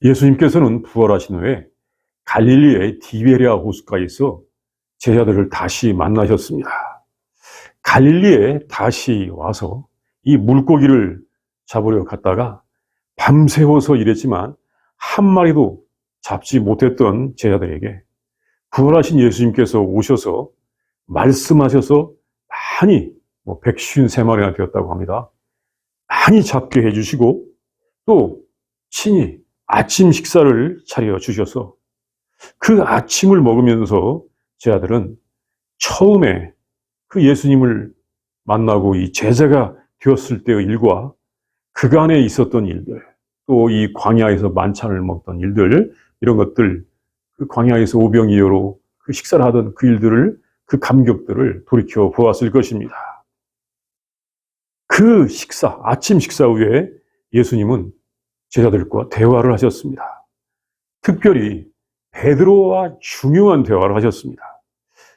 예수님께서는 부활하신 후에 갈릴리의 디베랴 호숫가에서 제자들을 다시 만나셨습니다. 갈릴리에 다시 와서 이 물고기를 잡으려 갔다가 밤새워서 일했지만 한 마리도 잡지 못했던 제자들에게 부활하신 예수님께서 오셔서 말씀하셔서 많이 153마리나 되었다고 합니다. 많이 잡게 해주시고 또 친히 아침 식사를 차려 주셔서 그 아침을 먹으면서 제자들은 처음에 그 예수님을 만나고 이 제자가 되었을 때의 일과 그간에 있었던 일들, 또 이 광야에서 만찬을 먹던 일들, 이런 것들, 그 광야에서 오병이어로 그 식사를 하던 그 일들을, 그 감격들을 돌이켜 보았을 것입니다. 그 식사, 아침 식사 후에 예수님은 제자들과 대화를 하셨습니다. 특별히 베드로와 중요한 대화를 하셨습니다.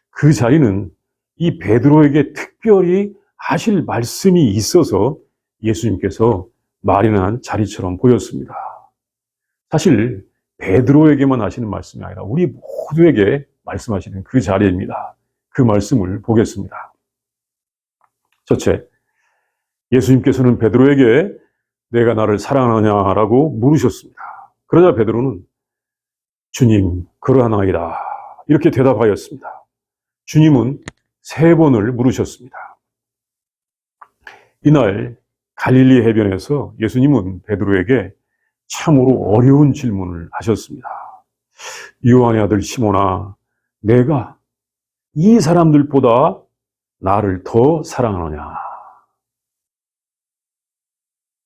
그 자리는 이 베드로에게 특별히 하실 말씀이 있어서 예수님께서 마련한 자리처럼 보였습니다. 사실 베드로에게만 하시는 말씀이 아니라 우리 모두에게 말씀하시는 그 자리입니다. 그 말씀을 보겠습니다. 첫째, 예수님께서는 베드로에게 내가 나를 사랑하냐라고 물으셨습니다. 그러자 베드로는 주님, 그러하나이다, 이렇게 대답하였습니다. 주님은 3번을 물으셨습니다. 이날 갈릴리 해변에서 예수님은 베드로에게 참으로 어려운 질문을 하셨습니다. 요한의 아들 시몬아, 내가 이 사람들보다 나를 더 사랑하느냐?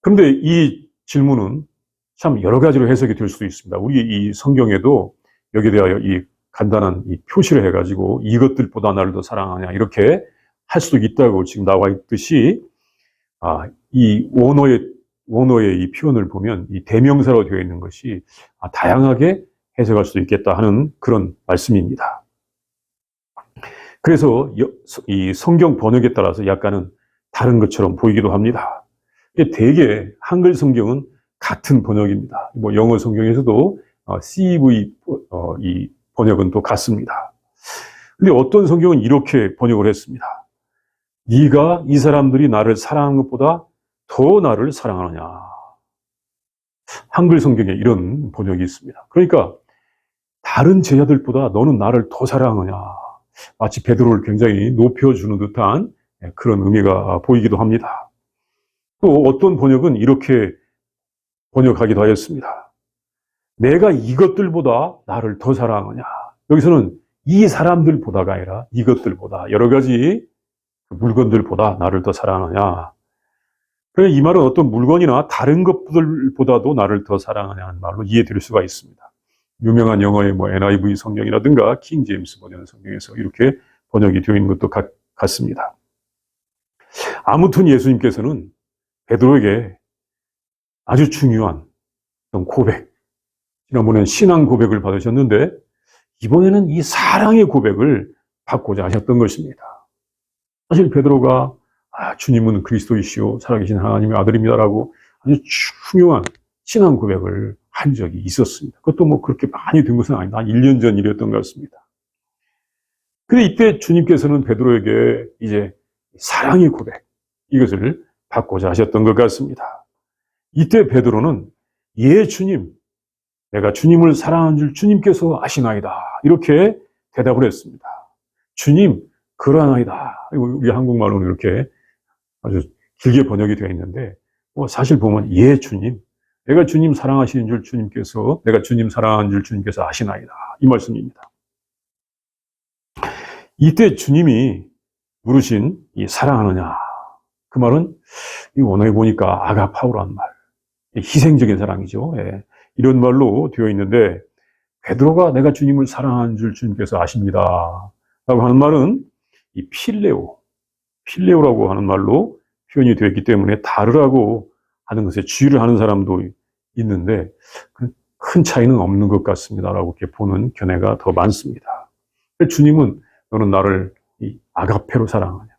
그런데 이 질문은 참 여러 가지로 해석이 될 수도 있습니다. 우리 이 성경에도 여기에 대하여 이 간단한 이 표시를 해가지고 이것들보다 나를 더 사랑하냐 이렇게 할 수도 있다고 지금 나와 있듯이, 이 원어의 이 표현을 보면 이 대명사로 되어 있는 것이 다양하게 해석할 수도 있겠다 하는 그런 말씀입니다. 그래서 이 성경 번역에 따라서 약간은 다른 것처럼 보이기도 합니다. 대개 한글 성경은 같은 번역입니다. 영어 성경에서도 CEV 이 번역은 또 같습니다. 근데 어떤 성경은 이렇게 번역을 했습니다. 네가 이 사람들이 나를 사랑하는 것보다 더 나를 사랑하느냐. 한글 성경에 이런 번역이 있습니다. 그러니까 다른 제자들보다 너는 나를 더 사랑하느냐. 마치 베드로를 굉장히 높여주는 듯한 그런 의미가 보이기도 합니다. 또 어떤 번역은 이렇게 번역하기도 하였습니다. 내가 이것들보다 나를 더 사랑하느냐. 여기서는 이 사람들보다가 아니라 이것들보다, 여러 가지 물건들보다 나를 더 사랑하느냐. 그러니까 이 말은 어떤 물건이나 다른 것들보다도 나를 더 사랑하냐는 말로 이해될 수가 있습니다. 유명한 영어의 NIV 성경이라든가 킹 제임스 버전 성경에서 이렇게 번역이 되어 있는 것도 같습니다. 아무튼 예수님께서는 베드로에게 아주 중요한 고백, 지난번에는 신앙 고백을 받으셨는데 이번에는 이 사랑의 고백을 받고자 하셨던 것입니다. 사실 베드로가 주님은 그리스도이시오 살아계신 하나님의 아들입니다라고 아주 중요한 신앙 고백을 한 적이 있었습니다. 그것도 그렇게 많이 된 것은 아니다. 한 1년 전 일이었던 것 같습니다. 근데 이때 주님께서는 베드로에게 이제 사랑의 고백, 이것을 받고자 하셨던 것 같습니다. 이때 베드로는 예 주님, 내가 주님을 사랑하는 줄 주님께서 아시나이다, 이렇게 대답을 했습니다. 주님, 그러하나이다. 우리 한국말로는 이렇게 아주 길게 번역이 되어 있는데 사실 보면 예 주님, 내가 주님 사랑하시는 줄 주님께서, 내가 주님 사랑하는 줄 주님께서 아시나이다, 이 말씀입니다. 이때 주님이 물으신 이 사랑하느냐, 그 말은 이 원어에 보니까 아가파우라는 말, 희생적인 사랑이죠. 이런 말로 되어 있는데 베드로가 내가 주님을 사랑하는 줄 주님께서 아십니다 라고 하는 말은 이 필레오라고 하는 말로 표현이 되어 있기 때문에 다르라고 하는 것에 주의를 하는 사람도 있는데 큰 차이는 없는 것 같습니다라고 이렇게 보는 견해가 더 많습니다. 주님은 너는 나를 이 아가페로 사랑하냐,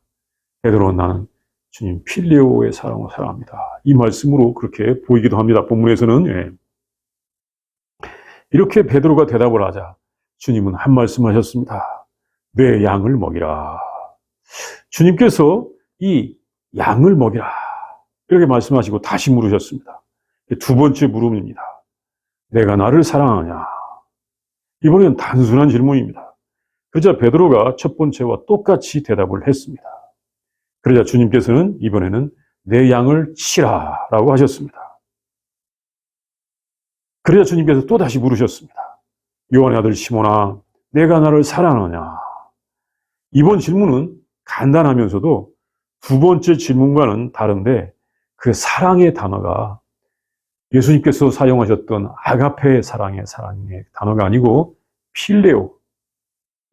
베드로는 나는 주님 필레오의 사랑으로 사랑합니다, 이 말씀으로 그렇게 보이기도 합니다. 본문에서는. 이렇게 베드로가 대답을 하자 주님은 한 말씀 하셨습니다. 내 양을 먹이라. 주님께서 이 양을 먹이라 이렇게 말씀하시고 다시 물으셨습니다. 두 번째 물음입니다. 내가 나를 사랑하냐? 이번엔 단순한 질문입니다. 그러자 베드로가 첫 번째와 똑같이 대답을 했습니다. 그러자 주님께서는 이번에는 내 양을 치라 라고 하셨습니다. 그러자 주님께서 또 다시 물으셨습니다. 요한의 아들 시몬아, 내가 나를 사랑하냐? 이번 질문은 간단하면서도 두 번째 질문과는 다른데 그 사랑의 단어가 예수님께서 사용하셨던 아가페 사랑의 단어가 아니고 필레오,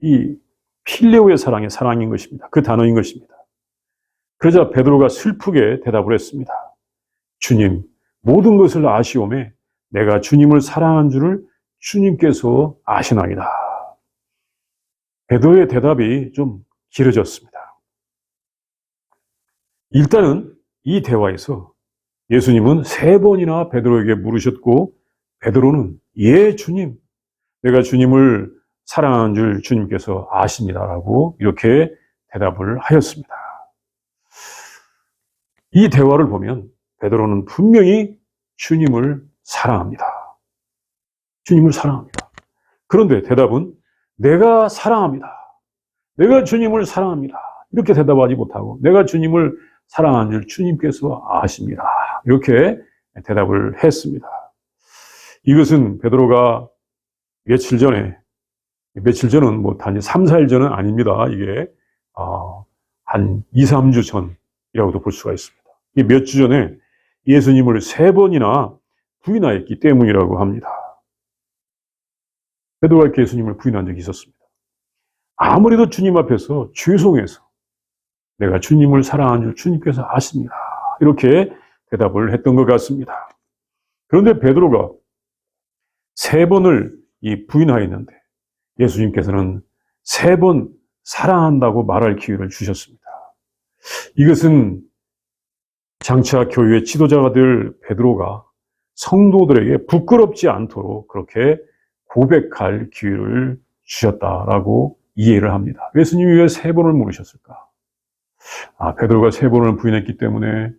이 필레오의 사랑인 것입니다. 그 단어인 것입니다. 그러자 베드로가 슬프게 대답을 했습니다. 주님, 모든 것을 아시오매 내가 주님을 사랑한 줄을 주님께서 아시나이다. 베드로의 대답이 좀 길어졌습니다. 일단은 이 대화에서 예수님은 3번이나 베드로에게 물으셨고 베드로는 예 주님, 내가 주님을 사랑하는 줄 주님께서 아십니다라고 이렇게 대답을 하였습니다. 이 대화를 보면 베드로는 분명히 주님을 사랑합니다. 주님을 사랑합니다. 그런데 대답은 내가 사랑합니다. 내가 주님을 사랑합니다. 이렇게 대답하지 못하고 내가 주님을 사랑하는 줄 주님께서 아십니다. 이렇게 대답을 했습니다. 이것은 베드로가 며칠 전은 뭐 단지 3, 4일 전은 아닙니다. 이게 한 2, 3주 전이라고도 볼 수가 있습니다. 이게 몇 주 전에 예수님을 3번이나 부인하였기 때문이라고 합니다. 베드로가 이렇게 예수님을 부인한 적이 있었습니다. 아무래도 주님 앞에서 죄송해서 내가 주님을 사랑하는 줄 주님께서 아십니다. 이렇게 대답을 했던 것 같습니다. 그런데 베드로가 3번을 부인하였는데 예수님께서는 3번 사랑한다고 말할 기회를 주셨습니다. 이것은 장차 교회의 지도자가 될 베드로가 성도들에게 부끄럽지 않도록 그렇게 고백할 기회를 주셨다라고 이해를 합니다. 예수님이 왜 3번을 물으셨을까? 베드로가 3번을 부인했기 때문에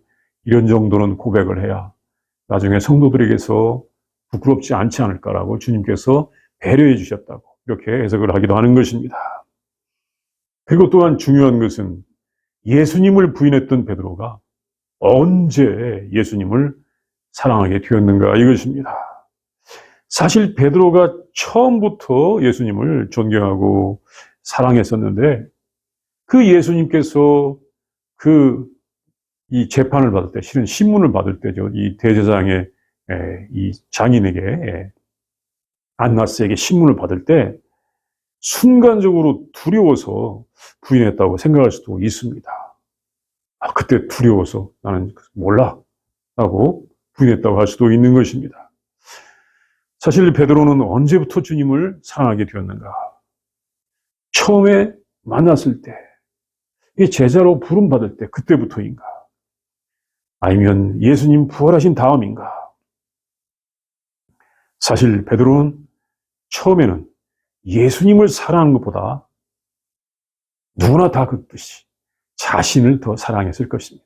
이런 정도는 고백을 해야 나중에 성도들에게서 부끄럽지 않지 않을까라고 주님께서 배려해 주셨다고 이렇게 해석을 하기도 하는 것입니다. 그리고 또한 중요한 것은 예수님을 부인했던 베드로가 언제 예수님을 사랑하게 되었는가 이것입니다. 사실 베드로가 처음부터 예수님을 존경하고 사랑했었는데 그 예수님께서 이 재판을 받을 때, 실은 신문을 받을 때죠. 이 대제사장의 이 장인에게, 안나스에게 신문을 받을 때 순간적으로 두려워서 부인했다고 생각할 수도 있습니다. 그때 두려워서 나는 몰라 라고 부인했다고 할 수도 있는 것입니다. 사실 베드로는 언제부터 주님을 사랑하게 되었는가? 처음에 만났을 때, 제자로 부름받을 때 그때부터인가? 아니면 예수님 부활하신 다음인가? 사실 베드로는 처음에는 예수님을 사랑하는 것보다 누구나 다 그렇듯이 자신을 더 사랑했을 것입니다.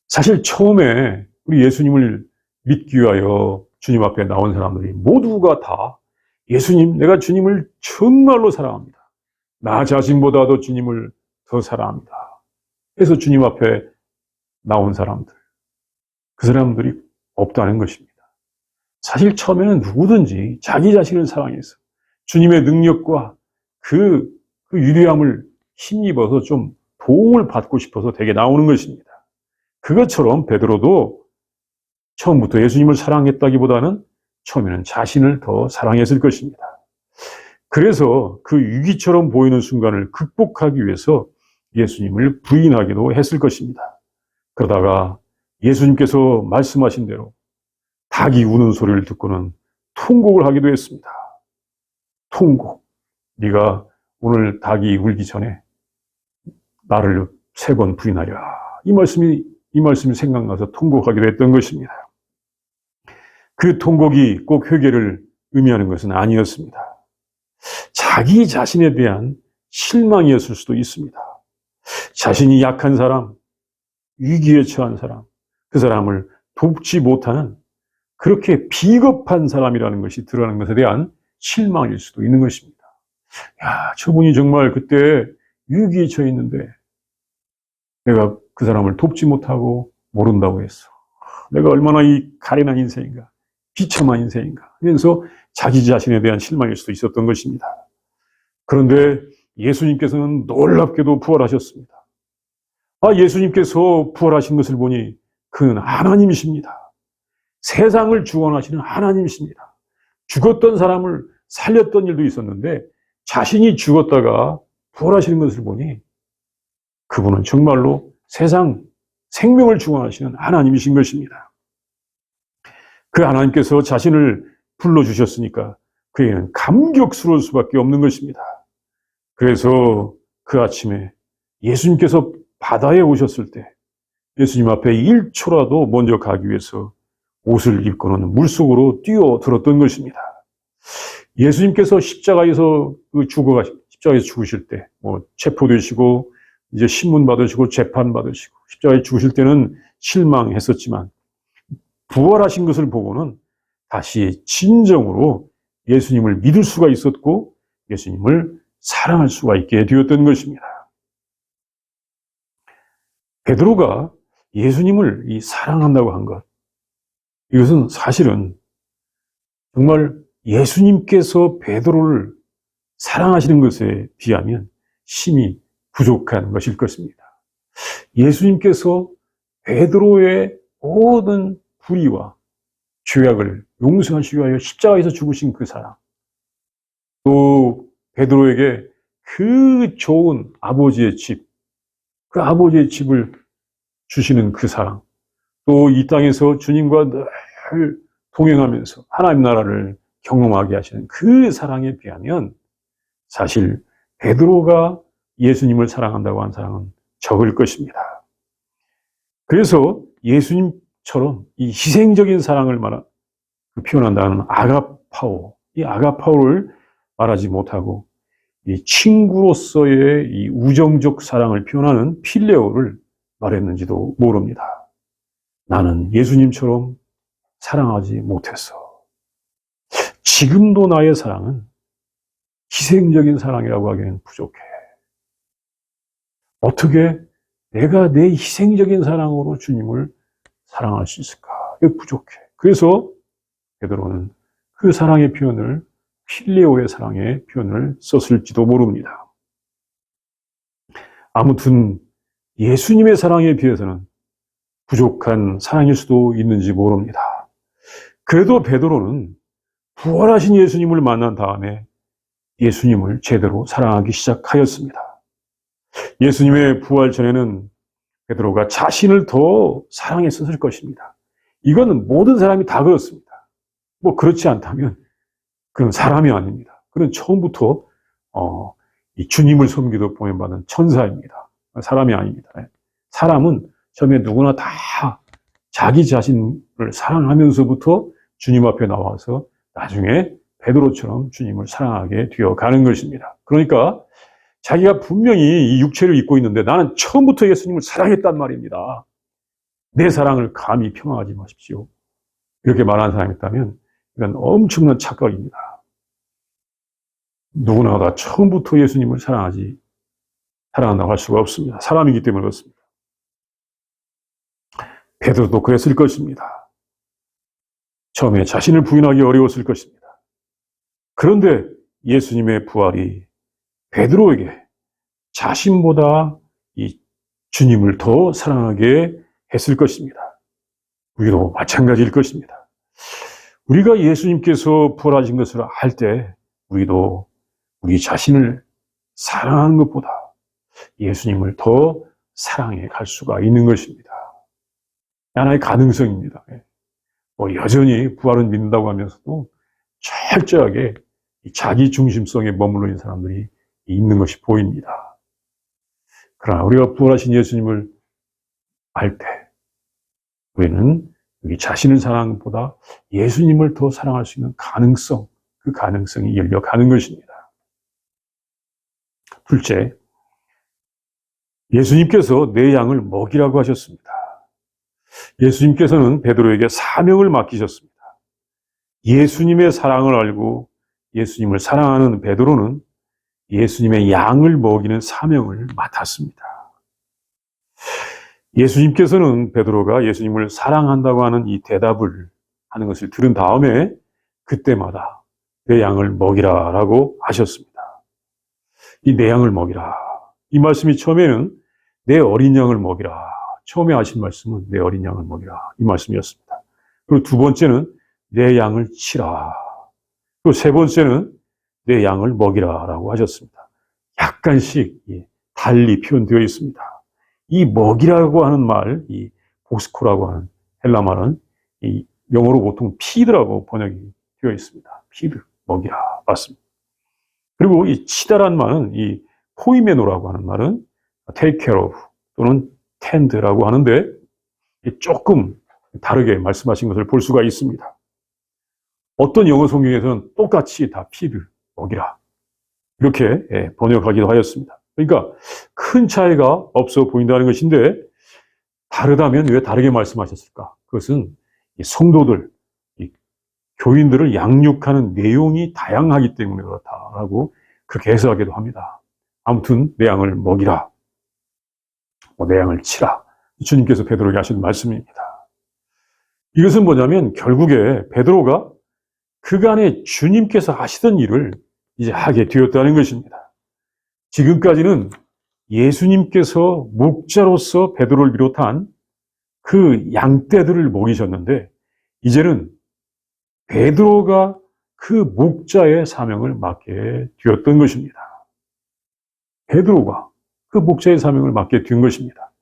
사실 처음에 우리 예수님을 믿기 위하여 주님 앞에 나온 사람들이 모두가 다 예수님, 내가 주님을 정말로 사랑합니다. 나 자신보다도 주님을 더 사랑합니다. 그래서 주님 앞에 나온 사람들, 그 사람들이 없다는 것입니다. 사실 처음에는 누구든지 자기 자신을 사랑해서 주님의 능력과 그 유리함을 힘입어서 좀 도움을 받고 싶어서 되게 나오는 것입니다. 그것처럼 베드로도 처음부터 예수님을 사랑했다기보다는 처음에는 자신을 더 사랑했을 것입니다. 그래서 그 위기처럼 보이는 순간을 극복하기 위해서 예수님을 부인하기도 했을 것입니다. 그러다가 예수님께서 말씀하신 대로 닭이 우는 소리를 듣고는 통곡을 하기도 했습니다. 통곡. 네가 오늘 닭이 울기 전에 나를 3번 부인하랴. 이 말씀이 생각나서 통곡하기도 했던 것입니다. 그 통곡이 꼭 회개를 의미하는 것은 아니었습니다. 자기 자신에 대한 실망이었을 수도 있습니다. 자신이 약한 사람, 위기에 처한 사람, 그 사람을 돕지 못하는 그렇게 비겁한 사람이라는 것이 드러나는 것에 대한 실망일 수도 있는 것입니다. 야, 저분이 정말 그때 위기에 처해 있는데 내가 그 사람을 돕지 못하고 모른다고 했어. 내가 얼마나 이 가련한 인생인가, 비참한 인생인가 하면서 자기 자신에 대한 실망일 수도 있었던 것입니다. 그런데 예수님께서는 놀랍게도 부활하셨습니다. 예수님께서 부활하신 것을 보니 그는 하나님이십니다. 세상을 주관하시는 하나님이십니다. 죽었던 사람을 살렸던 일도 있었는데 자신이 죽었다가 부활하시는 것을 보니 그분은 정말로 세상 생명을 주관하시는 하나님이신 것입니다. 그 하나님께서 자신을 불러주셨으니까 그에게는 감격스러울 수밖에 없는 것입니다. 그래서 그 아침에 예수님께서 바다에 오셨을 때 예수님 앞에 1초라도 먼저 가기 위해서 옷을 입고는 물속으로 뛰어들었던 것입니다. 예수님께서 십자가에서 죽으실 때, 체포되시고, 이제 신문 받으시고, 재판 받으시고, 십자가에 죽으실 때는 실망했었지만, 부활하신 것을 보고는 다시 진정으로 예수님을 믿을 수가 있었고, 예수님을 사랑할 수가 있게 되었던 것입니다. 베드로가 예수님을 사랑한다고 한 것, 이것은 사실은 정말 예수님께서 베드로를 사랑하시는 것에 비하면 심히 부족한 것일 것입니다. 예수님께서 베드로의 모든 불의와 죄악을 용서하시기 위하여 십자가에서 죽으신 그 사랑, 또 베드로에게 그 좋은 아버지의 집, 그 아버지의 집을 주시는 그 사랑, 또 이 땅에서 주님과 늘 동행하면서 하나님 나라를 경험하게 하시는 그 사랑에 비하면 사실 베드로가 예수님을 사랑한다고 한 사랑은 적을 것입니다. 그래서 예수님처럼 이 희생적인 사랑을 표현한다는 아가파오, 이 아가파오를 말하지 못하고 이 친구로서의 이 우정적 사랑을 표현하는 필레오를 말했는지도 모릅니다. 나는 예수님처럼 사랑하지 못했어. 지금도 나의 사랑은 희생적인 사랑이라고 하기에는 부족해. 어떻게 내가 내 희생적인 사랑으로 주님을 사랑할 수 있을까? 이게 부족해. 그래서 베드로는 그 사랑의 표현을 필레오의 사랑의 표현을 썼을지도 모릅니다. 아무튼 예수님의 사랑에 비해서는 부족한 사랑일 수도 있는지 모릅니다. 그래도 베드로는 부활하신 예수님을 만난 다음에 예수님을 제대로 사랑하기 시작하였습니다. 예수님의 부활 전에는 베드로가 자신을 더 사랑했었을 것입니다. 이거는 모든 사람이 다 그렇습니다. 그렇지 않다면 그런 사람이 아닙니다. 그는 처음부터 이 주님을 섬기도록 보낸받은 천사입니다. 사람이 아닙니다. 사람은 처음에 누구나 다 자기 자신을 사랑하면서부터 주님 앞에 나와서 나중에 베드로처럼 주님을 사랑하게 되어가는 것입니다. 그러니까 자기가 분명히 이 육체를 입고 있는데 나는 처음부터 예수님을 사랑했단 말입니다. 내 사랑을 감히 평하지 마십시오. 이렇게 말하는 사람이 있다면 이건 엄청난 착각입니다. 누구나 다 처음부터 예수님을 사랑한다고 할 수가 없습니다. 사람이기 때문에 그렇습니다. 베드로도 그랬을 것입니다. 처음에 자신을 부인하기 어려웠을 것입니다. 그런데 예수님의 부활이 베드로에게 자신보다 이 주님을 더 사랑하게 했을 것입니다. 우리도 마찬가지일 것입니다. 우리가 예수님께서 부활하신 것을 알 때 우리도 우리 자신을 사랑하는 것보다 예수님을 더 사랑해 갈 수가 있는 것입니다. 하나의 가능성입니다. 여전히 부활은 믿는다고 하면서도 철저하게 자기 중심성에 머물러 있는 사람들이 있는 것이 보입니다. 그러나 우리가 부활하신 예수님을 알 때 우리는 우리 자신을 사랑하는 것보다 예수님을 더 사랑할 수 있는 가능성, 그 가능성이 열려가는 것입니다. 둘째, 예수님께서 내 양을 먹이라고 하셨습니다. 예수님께서는 베드로에게 사명을 맡기셨습니다. 예수님의 사랑을 알고 예수님을 사랑하는 베드로는 예수님의 양을 먹이는 사명을 맡았습니다. 예수님께서는 베드로가 예수님을 사랑한다고 하는 이 대답을 하는 것을 들은 다음에 그때마다 내 양을 먹이라라고 하셨습니다. 이 내 양을 먹이라. 이 말씀이 처음에는 내 어린 양을 먹이라. 처음에 하신 말씀은 내 어린 양을 먹이라. 이 말씀이었습니다. 그리고 두 번째는 내 양을 치라. 그리고 세 번째는 내 양을 먹이라라고 하셨습니다. 약간씩 달리 표현되어 있습니다. 이 먹이라고 하는 말, 이 보스코라고 하는 헬라 말은 이 영어로 보통 피드라고 번역이 되어 있습니다. 피드, 먹이라, 맞습니다. 그리고 이 치다란 말은 이 포이메노라고 하는 말은 take care of 또는 tend라고 하는데 조금 다르게 말씀하신 것을 볼 수가 있습니다. 어떤 영어 성경에서는 똑같이 다 feed, 먹이라 이렇게 번역하기도 하였습니다. 그러니까 큰 차이가 없어 보인다는 것인데 다르다면 왜 다르게 말씀하셨을까? 그것은 이 성도들, 이 교인들을 양육하는 내용이 다양하기 때문에 그렇다라고 그렇게 해석하기도 합니다. 아무튼 내 양을 먹이라, 내 양을 치라. 주님께서 베드로에게 하신 말씀입니다. 이것은 뭐냐면 결국에 베드로가 그간에 주님께서 하시던 일을 이제 하게 되었다는 것입니다. 지금까지는 예수님께서 목자로서 베드로를 비롯한 그 양떼들을 먹이셨는데 이제는 베드로가 그 목자의 사명을 맡게 되었던 것입니다. 베드로가 그 목자의 사명을 맡게 된 것입니다.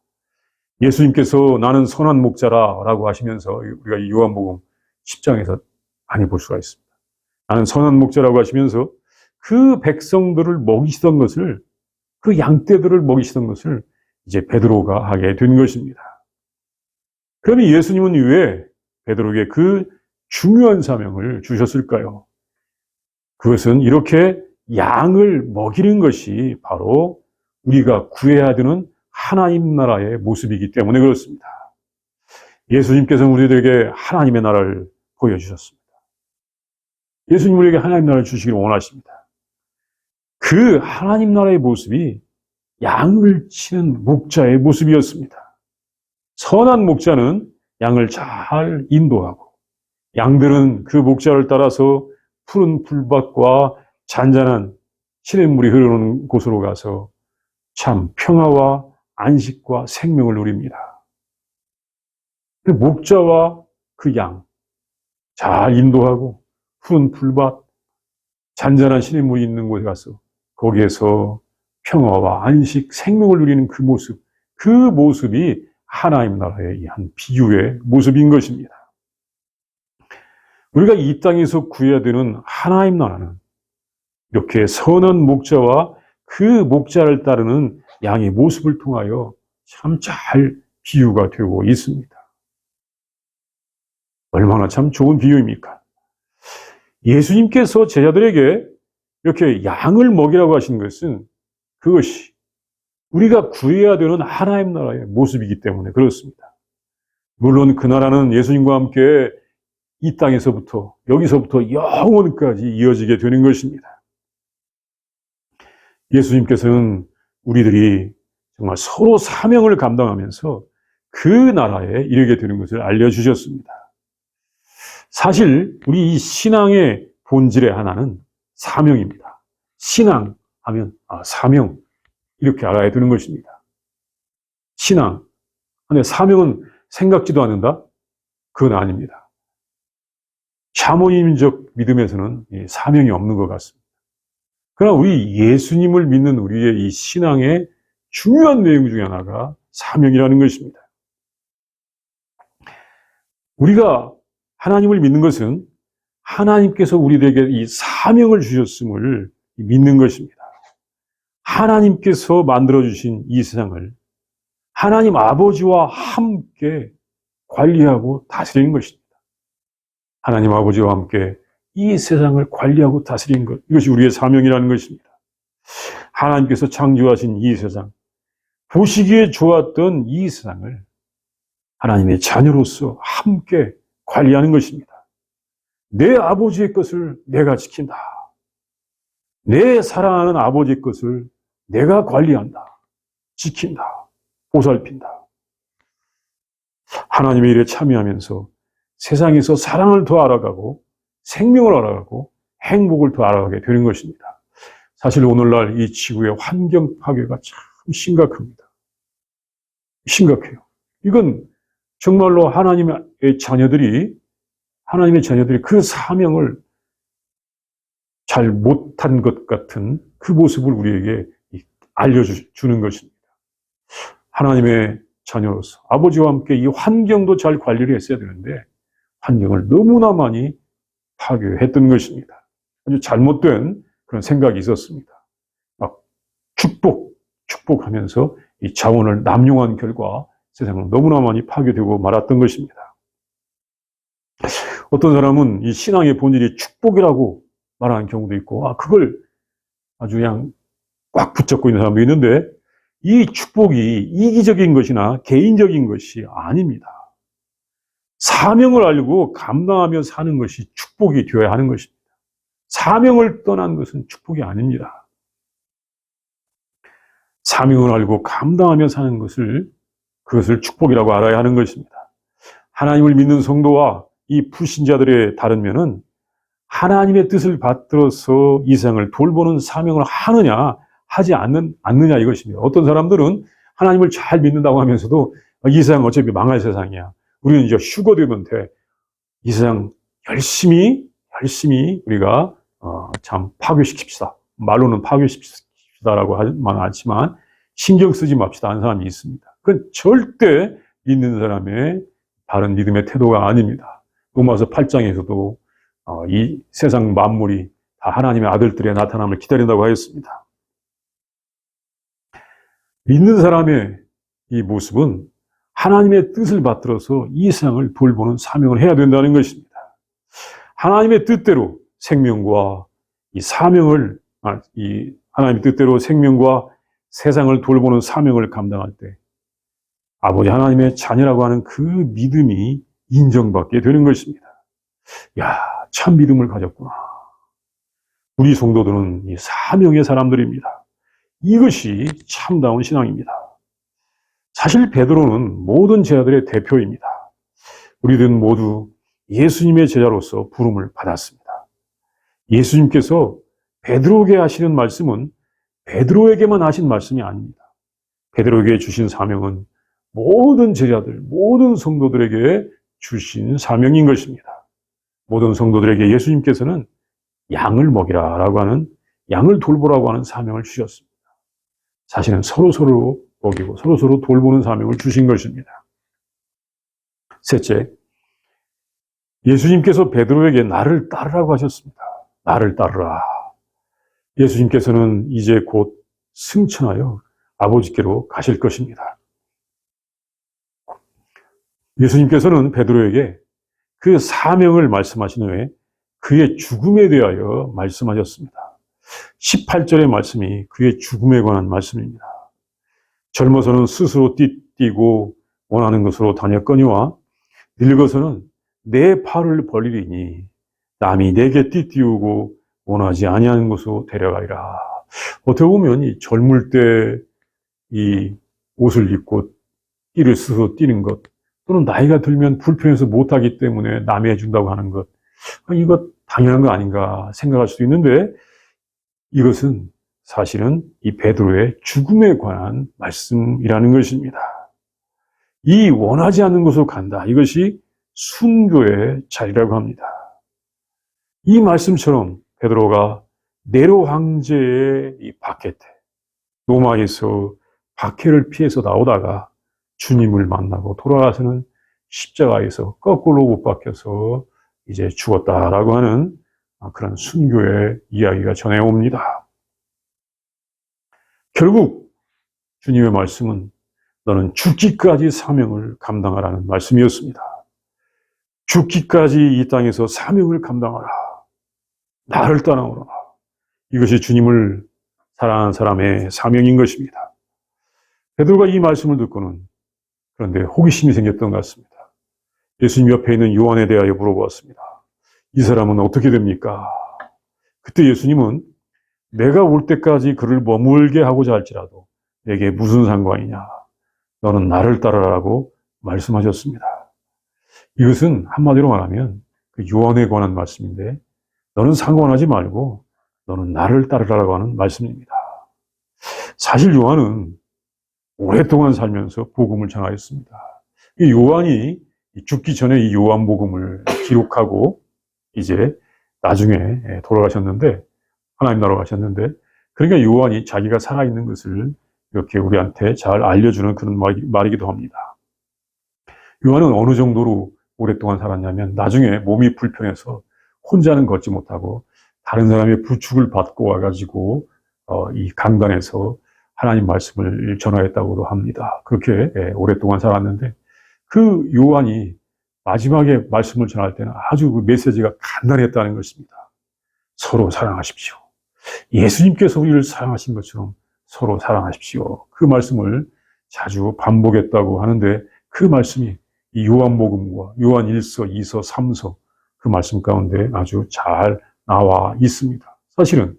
예수님께서 나는 선한 목자라라고 하시면서 우리가 요한복음 10장에서 많이 볼 수가 있습니다. 나는 선한 목자라고 하시면서 그 백성들을 먹이시던 것을, 그 양떼들을 먹이시던 것을 이제 베드로가 하게 된 것입니다. 그러면 예수님은 왜 베드로에게 그 중요한 사명을 주셨을까요? 그것은 이렇게 양을 먹이는 것이 바로 우리가 구해야 되는 하나님 나라의 모습이기 때문에 그렇습니다. 예수님께서는 우리들에게 하나님의 나라를 보여주셨습니다. 예수님 우리에게 하나님 나라를 주시기를 원하십니다. 그 하나님 나라의 모습이 양을 치는 목자의 모습이었습니다. 선한 목자는 양을 잘 인도하고 양들은 그 목자를 따라서 푸른 풀밭과 잔잔한 시냇물이 흐르는 곳으로 가서 참 평화와 안식과 생명을 누립니다. 그 목자와 그 양 잘 인도하고 푸른 풀밭, 잔잔한 시냇물이 있는 곳에 가서 거기에서 평화와 안식, 생명을 누리는 그 모습, 그 모습이 하나님 나라의 한 비유의 모습인 것입니다. 우리가 이 땅에서 구해야 되는 하나님 나라는 이렇게 선한 목자와 그 목자를 따르는 양의 모습을 통하여 참 잘 비유가 되고 있습니다. 얼마나 참 좋은 비유입니까? 예수님께서 제자들에게 이렇게 양을 먹이라고 하신 것은 그것이 우리가 구해야 되는 하나님 나라의 모습이기 때문에 그렇습니다. 물론 그 나라는 예수님과 함께 이 땅에서부터 여기서부터 영원까지 이어지게 되는 것입니다. 예수님께서는 우리들이 정말 서로 사명을 감당하면서 그 나라에 이르게 되는 것을 알려주셨습니다. 사실 우리 이 신앙의 본질의 하나는 사명입니다. 신앙하면 사명 이렇게 알아야 되는 것입니다. 신앙, 근데 사명은 생각지도 않는다? 그건 아닙니다. 샤머니즘적 믿음에서는 사명이 없는 것 같습니다. 그러나 우리 예수님을 믿는 우리의 이 신앙의 중요한 내용 중에 하나가 사명이라는 것입니다. 우리가 하나님을 믿는 것은 하나님께서 우리에게 이 사명을 주셨음을 믿는 것입니다. 하나님께서 만들어주신 이 세상을 하나님 아버지와 함께 관리하고 다스리는 것입니다. 하나님 아버지와 함께 이 세상을 관리하고 다스리는 것, 이것이 우리의 사명이라는 것입니다. 하나님께서 창조하신 이 세상, 보시기에 좋았던 이 세상을 하나님의 자녀로서 함께 관리하는 것입니다. 내 아버지의 것을 내가 지킨다. 내 사랑하는 아버지의 것을 내가 관리한다. 지킨다. 보살핀다. 하나님의 일에 참여하면서 세상에서 사랑을 더 알아가고 생명을 알아가고 행복을 더 알아가게 되는 것입니다. 사실 오늘날 이 지구의 환경 파괴가 참 심각합니다. 심각해요. 이건 정말로 하나님의 자녀들이 그 사명을 잘 못한 것 같은 그 모습을 우리에게 알려주는 것입니다. 하나님의 자녀로서 아버지와 함께 이 환경도 잘 관리를 했어야 되는데 환경을 너무나 많이 파괴했던 것입니다. 아주 잘못된 그런 생각이 있었습니다. 막 축복하면서 이 자원을 남용한 결과 세상은 너무나 많이 파괴되고 말았던 것입니다. 어떤 사람은 이 신앙의 본질이 축복이라고 말하는 경우도 있고, 그걸 아주 그냥 꽉 붙잡고 있는 사람도 있는데, 이 축복이 이기적인 것이나 개인적인 것이 아닙니다. 사명을 알고 감당하며 사는 것이 축복이 되어야 하는 것입니다. 사명을 떠난 것은 축복이 아닙니다. 사명을 알고 감당하며 사는 그것을 축복이라고 알아야 하는 것입니다. 하나님을 믿는 성도와 이 불신자들의 다른 면은 하나님의 뜻을 받들어서 이 세상을 돌보는 사명을 하느냐 하지 않느냐 이것입니다. 어떤 사람들은 하나님을 잘 믿는다고 하면서도 이 세상 어차피 망할 세상이야. 우리는 이제 휴거되면 돼. 이 세상 열심히 우리가 참 파괴시킵시다. 말로는 파괴시킵시다라고 하지만 않지만 신경 쓰지 맙시다 하는 사람이 있습니다. 그건 절대 믿는 사람의 바른 믿음의 태도가 아닙니다. 로마서 8장에서도 이 세상 만물이 다 하나님의 아들들의 나타남을 기다린다고 하였습니다. 믿는 사람의 이 모습은 하나님의 뜻을 받들어서 이 세상을 돌보는 사명을 해야 된다는 것입니다. 하나님의 뜻대로 생명과 이 사명을, 하나님의 뜻대로 생명과 세상을 돌보는 사명을 감당할 때 아버지 하나님의 자녀라고 하는 그 믿음이 인정받게 되는 것입니다. 야, 참 믿음을 가졌구나. 우리 성도들은 이 사명의 사람들입니다. 이것이 참다운 신앙입니다. 사실 베드로는 모든 제자들의 대표입니다. 우리들은 모두 예수님의 제자로서 부름을 받았습니다. 예수님께서 베드로에게 하시는 말씀은 베드로에게만 하신 말씀이 아닙니다. 베드로에게 주신 사명은 모든 제자들, 모든 성도들에게 주신 사명인 것입니다. 모든 성도들에게 예수님께서는 양을 먹이라라고 하는, 양을 돌보라고 하는 사명을 주셨습니다. 사실은 서로 먹이고 서로 돌보는 사명을 주신 것입니다. 셋째, 예수님께서 베드로에게 나를 따르라고 하셨습니다. 나를 따르라. 예수님께서는 이제 곧 승천하여 아버지께로 가실 것입니다. 예수님께서는 베드로에게 그 사명을 말씀하신 후에 그의 죽음에 대하여 말씀하셨습니다. 18절의 말씀이 그의 죽음에 관한 말씀입니다. 젊어서는 스스로 뛰고 원하는 것으로 다녔거니와 늙어서는 내 팔을 벌리리니 남이 내게 띠띠우고 원하지 아니하는 곳으로 데려가리라. 어떻게 보면 이 젊을 때 이 옷을 입고 띠를 스스로 띠는 것, 또는 나이가 들면 불편해서 못하기 때문에 남이 해준다고 하는 것, 이것 당연한 거 아닌가 생각할 수도 있는데, 이것은 사실은 이 베드로의 죽음에 관한 말씀이라는 것입니다. 이 원하지 않는 곳으로 간다. 이것이 순교의 자리라고 합니다. 이 말씀처럼 베드로가 네로 황제의 이 박해 때 로마에서 박해를 피해서 나오다가 주님을 만나고 돌아가서는 십자가에서 거꾸로 못 박혀서 이제 죽었다라고 하는 그런 순교의 이야기가 전해옵니다. 결국 주님의 말씀은 너는 죽기까지 사명을 감당하라는 말씀이었습니다. 죽기까지 이 땅에서 사명을 감당하라. 나를 따라오라. 이것이 주님을 사랑하는 사람의 사명인 것입니다. 베드로가 이 말씀을 듣고는 그런데 호기심이 생겼던 것 같습니다. 예수님 옆에 있는 요한에 대하여 물어보았습니다. 이 사람은 어떻게 됩니까? 그때 예수님은 내가 올 때까지 그를 머물게 하고자 할지라도 내게 무슨 상관이냐? 너는 나를 따르라고 말씀하셨습니다. 이것은 한마디로 말하면 그 요한에 관한 말씀인데 너는 상관하지 말고 너는 나를 따르라고 하는 말씀입니다. 사실 요한은 오랫동안 살면서 복음을 전하였습니다. 이 요한이 죽기 전에 이 요한복음을 기록하고 이제 나중에 돌아가셨는데 하나님 나라로 가셨는데 그러니까 요한이 자기가 살아있는 것을 이렇게 우리한테 잘 알려주는 그런 말이기도 합니다. 요한은 어느 정도로 오랫동안 살았냐면 나중에 몸이 불편해서 혼자는 걷지 못하고 다른 사람의 부축을 받고 와가지고 이 강단에서 하나님 말씀을 전하였다고도 합니다. 그렇게 오랫동안 살았는데 그 요한이 마지막에 말씀을 전할 때는 아주 그 메시지가 간단했다는 것입니다. 서로 사랑하십시오. 예수님께서 우리를 사랑하신 것처럼 서로 사랑하십시오. 그 말씀을 자주 반복했다고 하는데 그 말씀이 이 요한복음과 요한 1서, 2서, 3서 그 말씀 가운데 아주 잘 나와 있습니다. 사실은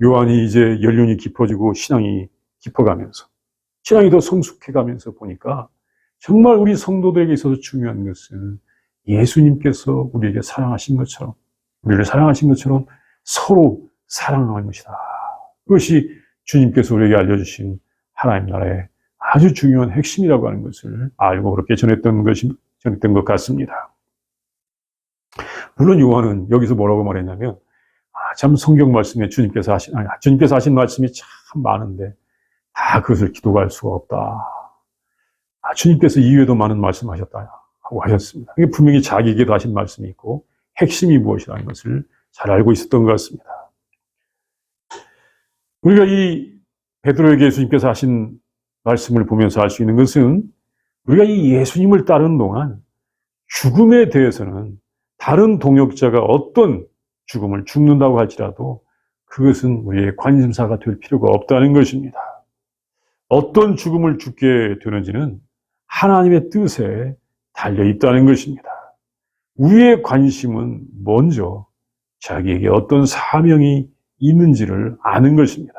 요한이 이제 연륜이 깊어지고 신앙이 깊어가면서 신앙이 더 성숙해가면서 보니까 정말 우리 성도들에게 있어서 중요한 것은 예수님께서 우리에게 사랑하신 것처럼 우리를 사랑하신 것처럼 서로 사랑하는 것이다. 그것이 주님께서 우리에게 알려주신 하나님 나라의 아주 중요한 핵심이라고 하는 것을 알고 그렇게 전했던 것 같습니다. 물론 요한은 여기서 뭐라고 말했냐면 참 성경 말씀에 주님께서 하신 말씀이 참 많은데 다 그것을 기록할 수가 없다. 주님께서 이외에도 많은 말씀하셨다 하고 하셨습니다. 이게 분명히 자기에게도 하신 말씀이 있고 핵심이 무엇이라는 것을 잘 알고 있었던 것 같습니다. 우리가 이 베드로에게 예수님께서 하신 말씀을 보면서 알 수 있는 것은 우리가 이 예수님을 따르는 동안 죽음에 대해서는 다른 동역자가 어떤 죽음을 죽는다고 할지라도 그것은 우리의 관심사가 될 필요가 없다는 것입니다. 어떤 죽음을 죽게 되는지는 하나님의 뜻에 달려 있다는 것입니다. 우리의 관심은 먼저 자기에게 어떤 사명이 있는지를 아는 것입니다.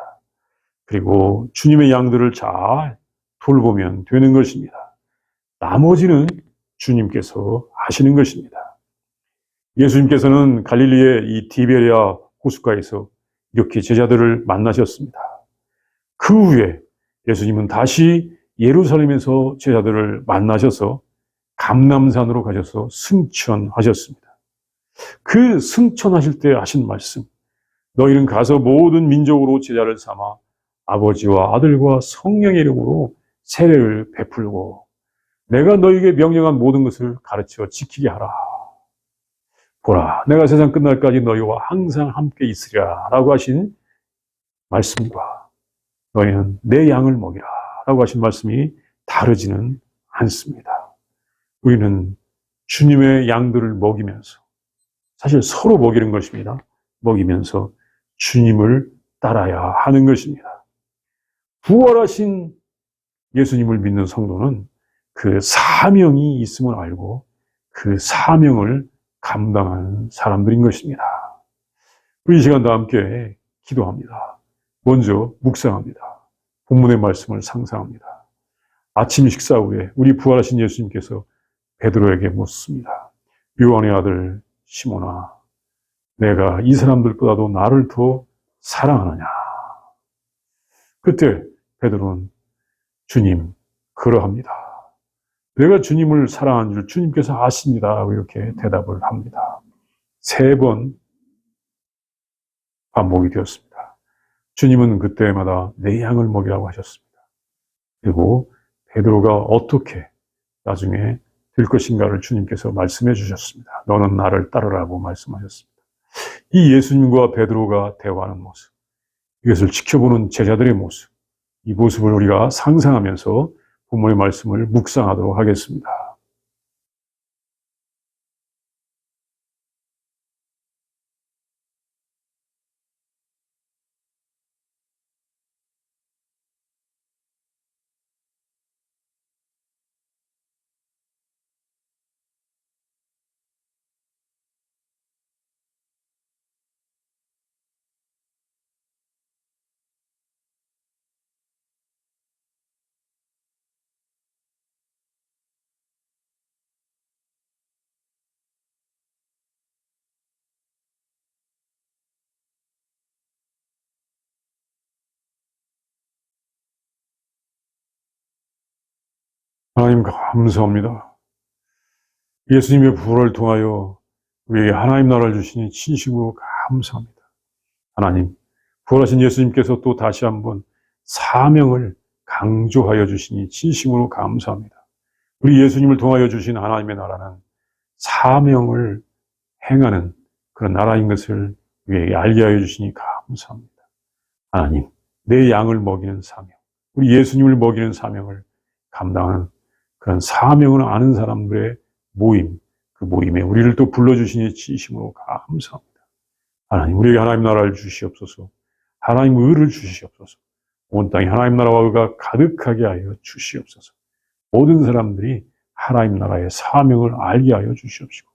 그리고 주님의 양들을 잘 돌보면 되는 것입니다. 나머지는 주님께서 하시는 것입니다. 예수님께서는 갈릴리의 이 디베랴 호숫가에서 이렇게 제자들을 만나셨습니다. 그 후에 예수님은 다시 예루살렘에서 제자들을 만나셔서 감람산으로 가셔서 승천하셨습니다. 그 승천하실 때 하신 말씀, 너희는 가서 모든 민족으로 제자를 삼아 아버지와 아들과 성령의 이름으로 세례를 베풀고 내가 너희에게 명령한 모든 것을 가르쳐 지키게 하라. 보라, 내가 세상 끝날까지 너희와 항상 함께 있으리라 라고 하신 말씀과 너희는 내 양을 먹이라 라고 하신 말씀이 다르지는 않습니다. 우리는 주님의 양들을 먹이면서 사실 서로 먹이는 것입니다. 먹이면서 주님을 따라야 하는 것입니다. 부활하신 예수님을 믿는 성도는 그 사명이 있음을 알고 그 사명을 감당하는 사람들인 것입니다. 우리 이 시간도 함께 기도합니다. 먼저 묵상합니다. 본문의 말씀을 상상합니다. 아침 식사 후에 우리 부활하신 예수님께서 베드로에게 묻습니다. 요한의 아들 시몬아, 내가 이 사람들보다도 나를 더 사랑하느냐? 그때 베드로는 주님, 그러합니다. 내가 주님을 사랑하는 줄 주님께서 아십니다. 이렇게 대답을 합니다. 3번 반복이 되었습니다. 주님은 그때마다 내 양을 먹이라고 하셨습니다. 그리고 베드로가 어떻게 나중에 될 것인가를 주님께서 말씀해 주셨습니다. 너는 나를 따르라고 말씀하셨습니다. 이 예수님과 베드로가 대화하는 모습, 이것을 지켜보는 제자들의 모습, 이 모습을 우리가 상상하면서 본문의 말씀을 묵상하도록 하겠습니다. 하나님 감사합니다. 예수님의 부활을 통하여 우리에게 하나님 나라를 주시니 진심으로 감사합니다. 하나님, 부활하신 예수님께서 또 다시 한번 사명을 강조하여 주시니 진심으로 감사합니다. 우리 예수님을 통하여 주신 하나님의 나라는 사명을 행하는 그런 나라인 것을 우리에게 알게 하여 주시니 감사합니다. 하나님, 내 양을 먹이는 사명, 우리 예수님을 먹이는 사명을 감당하는 그런 사명을 아는 사람들의 모임, 그 모임에 우리를 또 불러주시니 진심으로 감사합니다. 하나님, 우리에게 하나님 나라를 주시옵소서. 하나님 의를 주시옵소서. 온 땅에 하나님 나라와 의가 가득하게 하여 주시옵소서. 모든 사람들이 하나님 나라의 사명을 알게 하여 주시옵시고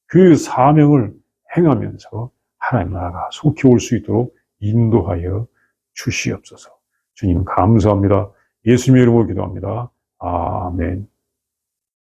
그 사명을 행하면서 하나님 나라가 속히 올 수 있도록 인도하여 주시옵소서. 주님 감사합니다. 예수님의 이름으로 기도합니다. 아멘.